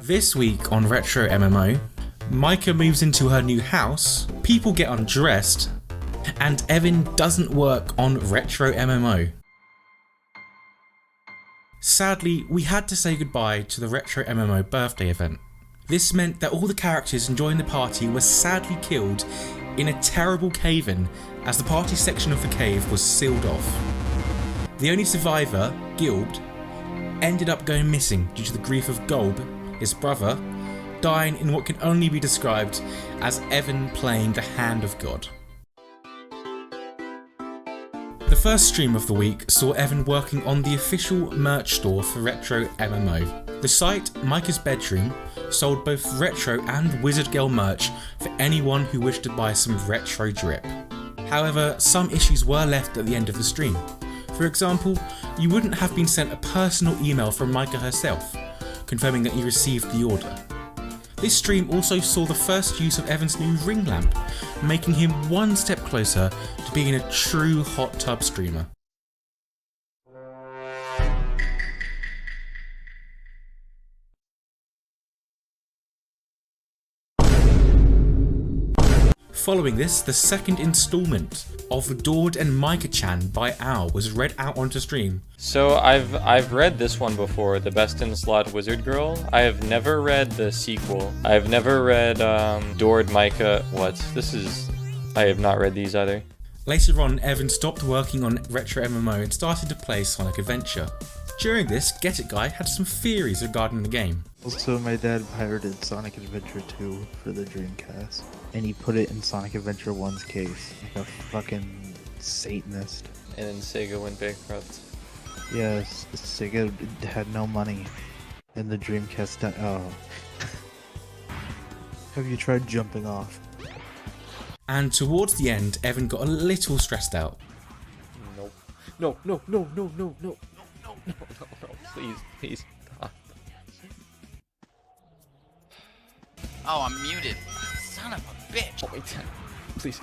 This week on RetroMMO, Micah moves into her new house, people get undressed, and Evan doesn't work on RetroMMO. Sadly, we had to say goodbye to the RetroMMO birthday event. This meant that all the characters enjoying the party were sadly killed in a terrible cave-in as the party section of the cave was sealed off. The only survivor, Guild, ended up going missing due to the grief of Golb, his brother, dying in what can only be described as Evan playing the hand of God. The first stream of the week saw Evan working on the official merch store for RetroMMO. The site, Micah's Bedroom, sold both retro and Wizard Girl merch for anyone who wished to buy some retro drip. However, some issues were left at the end of the stream. For example, you wouldn't have been sent a personal email from Micah herself, confirming that you received the order. This stream also saw the first use of Evan's new ring lamp, making him one step closer to being a true hot tub streamer. Following this, the second instalment of Dord and Micah-chan by Owl was read out onto stream. So I've read this one before, The Best in Slot Wizard Girl. I have never read the sequel. I have never read Dord, Micah. I have not read these either. Later on, Evan stopped working on RetroMMO and started to play Sonic Adventure. During this, Get It Guy had some theories regarding the game. Also, my dad pirated Sonic Adventure 2 for the Dreamcast, and he put it in Sonic Adventure 1's case, like a fucking Satanist. And then Sega went bankrupt. Yes, Sega had no money, and the Dreamcast oh. Have you tried jumping off? And towards the end, Evan got a little stressed out. No, please. Oh, I'm muted. Son of a bitch. Oh, wait, please.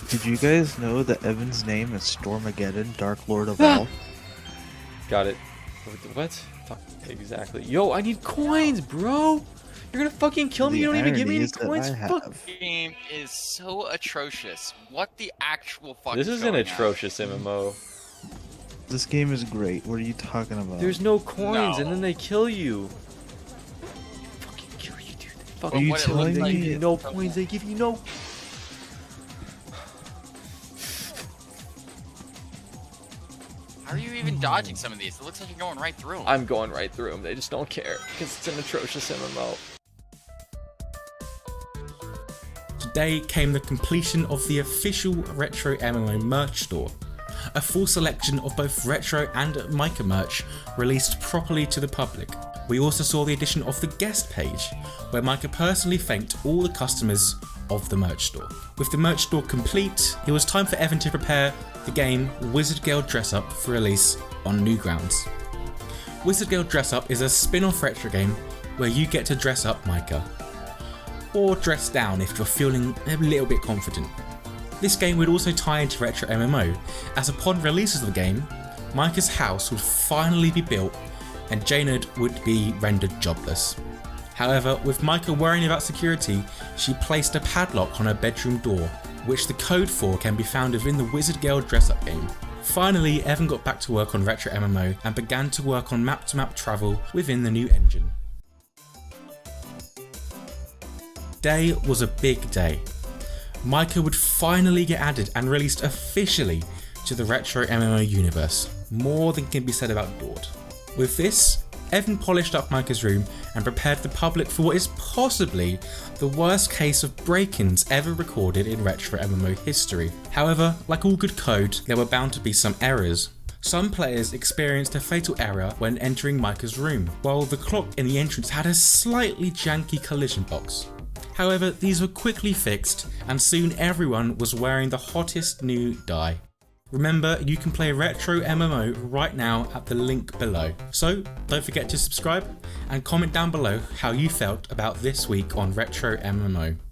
Did you guys know that Evan's name is Stormageddon, Dark Lord of All? Got it. What? Exactly. Yo, I need coins, bro. You're gonna fucking kill me. You don't even give me any coins. Fuck. This game is so atrocious. What the actual fuck? This is an atrocious MMO. This game is great. What are you talking about? There's no coins, No. and then they kill you. Fucking kill you, dude. Fucking Are you what it telling looks They give me? you no coins. They give you no. How are you even dodging some of these? It looks like you're going right through them. I'm going right through them. They just don't care because it's an atrocious MMO. Today came the completion of the official RetroMMO merch store. A full selection of both retro and Micah merch released properly to the public. We also saw the addition of the guest page, where Micah personally thanked all the customers of the merch store. With the merch store complete, it was time for Evan to prepare the game Wizard Girl Dress Up for release on Newgrounds. Wizard Girl Dress Up is a spin-off retro game where you get to dress up Micah, or dress down if you're feeling a little bit confident. This game would also tie into RetroMMO, as upon release of the game, Micah's house would finally be built and Janard would be rendered jobless. However, with Micah worrying about security, she placed a padlock on her bedroom door, which the code for can be found within the Wizard Girl dress-up game. Finally, Evan got back to work on RetroMMO and began to work on map-to-map travel within the new engine. Today was a big day. Micah would finally get added and released officially to the RetroMMO universe. More than can be said about Dord. With this, Evan polished up Micah's room and prepared the public for what is possibly the worst case of break-ins ever recorded in RetroMMO history. However, like all good code, there were bound to be some errors. Some players experienced a fatal error when entering Micah's room, while the clock in the entrance had a slightly janky collision box. However, these were quickly fixed, and soon everyone was wearing the hottest new dye. Remember, you can play RetroMMO right now at the link below. So, don't forget to subscribe and comment down below how you felt about this week on RetroMMO.